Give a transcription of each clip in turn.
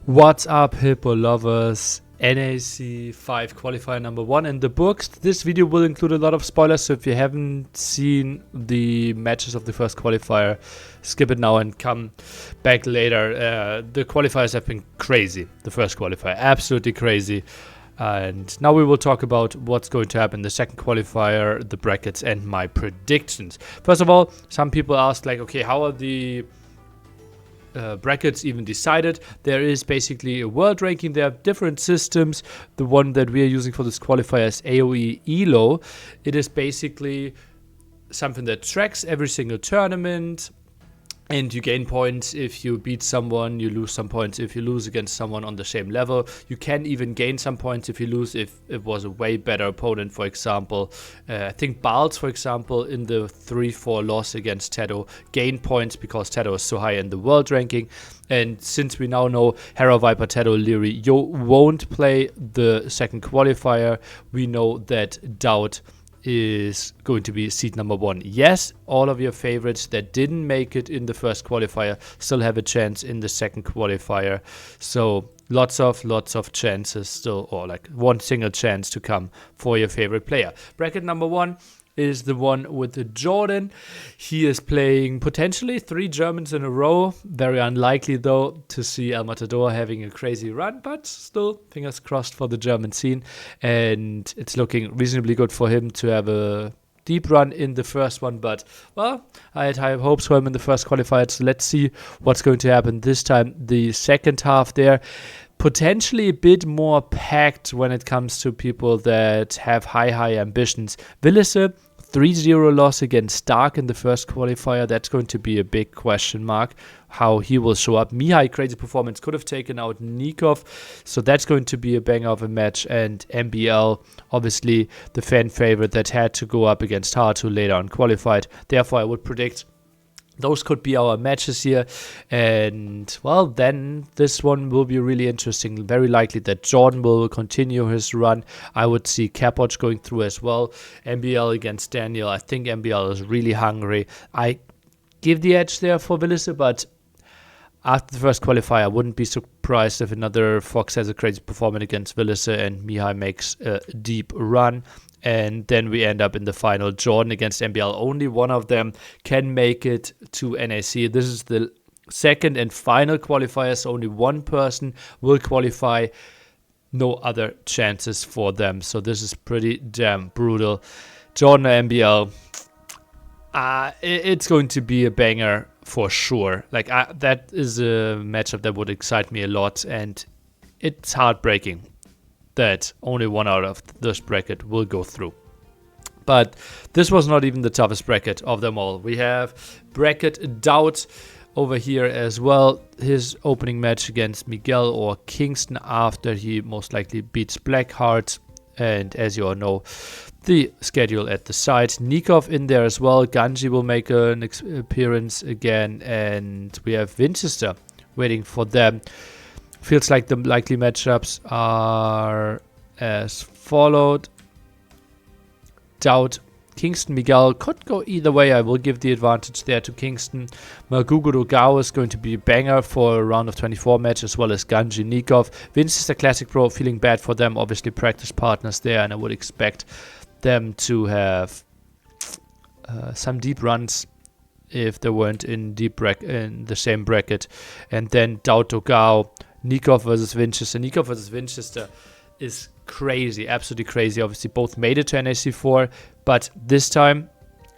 What's up, Hippo lovers? NAC 5 qualifier number 1 in the books. This video will include a lot of spoilers, so if you haven't seen the matches of the first qualifier, skip it now and come back later. The qualifiers have been crazy. The first qualifier, absolutely crazy. And now we will talk about what's going to happen in the second qualifier, the brackets, and my predictions. First of all, some people ask, like, okay, how are the brackets even decided? There is basically a world ranking. There are different systems. The one that we are using for this qualifier is AOE ELO. It is basically something that tracks every single tournament, and you gain points if you beat someone, you lose some points if you lose against someone on the same level. You can even gain some points if you lose if it was a way better opponent. For example, I think Bals, for example, in the 3-4 loss against Tedo, gained points because Tedo is so high in the world ranking. And since we now know Hera, Viper, Tedo, Leary, Yo won't play the second qualifier, we know that Doubt is going to be seed number 1. Yes, all of your favorites that didn't make it in the first qualifier still have a chance in the second qualifier. So lots of chances still, or like one single chance to come for your favorite player. Bracket number 1 is the one with Jordan. He is playing potentially 3 Germans in a row. Very unlikely, though, to see El Matador having a crazy run, but still, fingers crossed for the German scene. And it's looking reasonably good for him to have a deep run in the first one, but, well, I had high hopes for him in the first qualifier, so let's see what's going to happen this time. The second half there, potentially a bit more packed when it comes to people that have high ambitions. Willisse, 3-0 loss against Stark in the first qualifier. That's going to be a big question mark, how he will show up. Mihai, crazy performance, could have taken out Nikov, so that's going to be a banger of a match. And MBL, obviously the fan favorite that had to go up against Hard, later on qualified. Therefore, I would predict those could be our matches here. And, well, then this one will be really interesting. Very likely that Jordan will continue his run. I would see Capoch going through as well. MBL against Daniel. I think MBL is really hungry. I give the edge there for Willisse, but after the first qualifier, I wouldn't be surprised if another Fox has a crazy performance against Willisse and Mihai makes a deep run. And then we end up in the final, Jordan against MBL. Only one of them can make it to NAC. This is the second and final qualifier, so only one person will qualify. No other chances for them. So this is pretty damn brutal. Jordan or MBL, it's going to be a banger for sure. Like, that is a matchup that would excite me a lot, and it's heartbreaking that only one out of this bracket will go through. But this was not even the toughest bracket of them all. We have bracket Doubt over here as well. His opening match against Miguel or Kingston after he most likely beats Blackheart. And as you all know, the schedule at the side. Nikov in there as well. Ganji will make an appearance again. And we have Winchester waiting for them. Feels like the likely matchups are as followed. Doubt, Kingston, Miguel could go either way. I will give the advantage there to Kingston. Magugo Gao is going to be a banger for a round of 24 match, as well as Ganji Nikov. Winchester Classic Pro, feeling bad for them. Obviously practice partners there, and I would expect them to have some deep runs if they weren't in in the same bracket. And then Doubt Gao, Nikov versus Winchester. Nikov versus Winchester is crazy, absolutely crazy. Obviously, both made it to NAC4, but this time,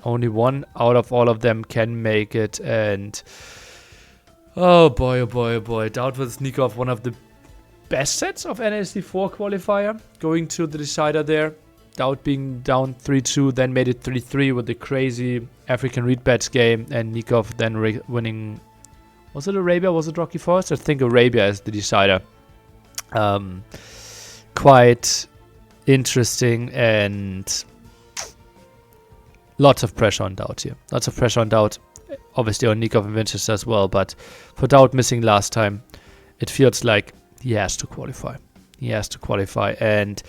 only one out of all of them can make it. And oh boy, oh boy, oh boy. Doubt versus Nikov, one of the best sets of NAC4 qualifier. Going to the decider there. Doubt being down 3-2, then made it 3-3 with the crazy African read bets game, and Nikov then winning. Was it Arabia? Was it Rocky Forest? I think Arabia is the decider. Quite interesting, and lots of pressure on Doubt here. Lots of pressure on Doubt. Obviously on Nikov and Winchester as well, but for Doubt missing last time, it feels like he has to qualify. He has to qualify. And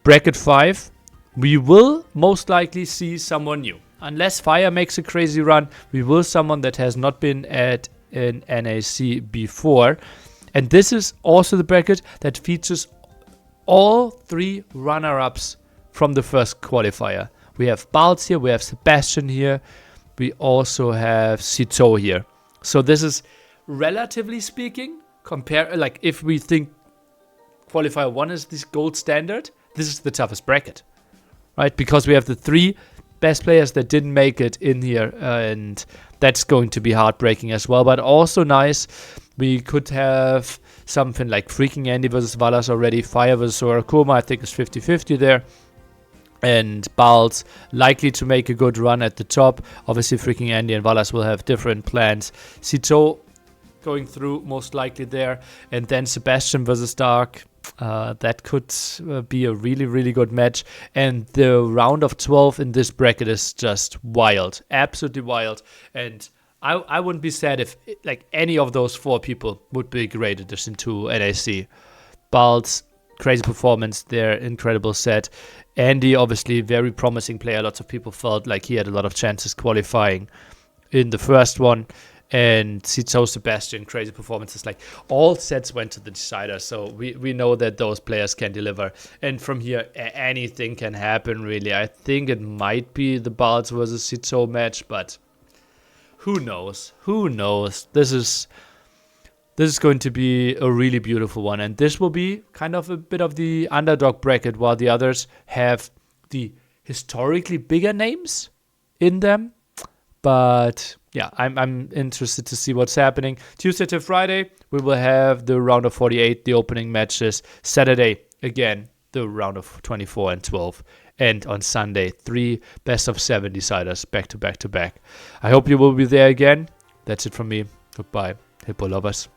bracket 5, we will most likely see someone new. Unless Fire makes a crazy run, we will someone that has not been at an NAC before. And this is also the bracket that features all 3 runner-ups from the first qualifier. We have Balz here, we have Sebastian here, we also have Citeaux here. So this is, relatively speaking, like if we think qualifier 1 is this gold standard, this is the toughest bracket, right? Because we have the 3 best players that didn't make it in here, and that's going to be heartbreaking as well, but also nice. We could have something like Freaking Andy versus Valas already, Fire versus Sorakuma, I think it's 50-50 there. And Balz likely to make a good run at the top. Obviously, Freaking Andy and Valas will have different plans. Citeaux going through most likely there. And then Sebastian versus Dark. That could be a really, really good match. And the round of 12 in this bracket is just wild. Absolutely wild. And I wouldn't be sad if like any of those 4 people would be great addition to NAC. Balz, crazy performance there, incredible set. Andy, obviously, very promising player. Lots of people felt like he had a lot of chances qualifying in the first one. And Citeaux, Sebastian, crazy performances. Like, all sets went to the decider. So we know that those players can deliver. And from here, anything can happen, really. I think it might be the Balz versus Citeaux match, but who knows? Who knows? This is going to be a really beautiful one. And this will be kind of a bit of the underdog bracket, while the others have the historically bigger names in them. But yeah, I'm interested to see what's happening. Tuesday to Friday, we will have the round of 48, the opening matches. Saturday, again, the round of 24 and 12. And on Sunday, 3 best of 7 deciders back to back to back. I hope you will be there again. That's it from me. Goodbye, Hippo lovers.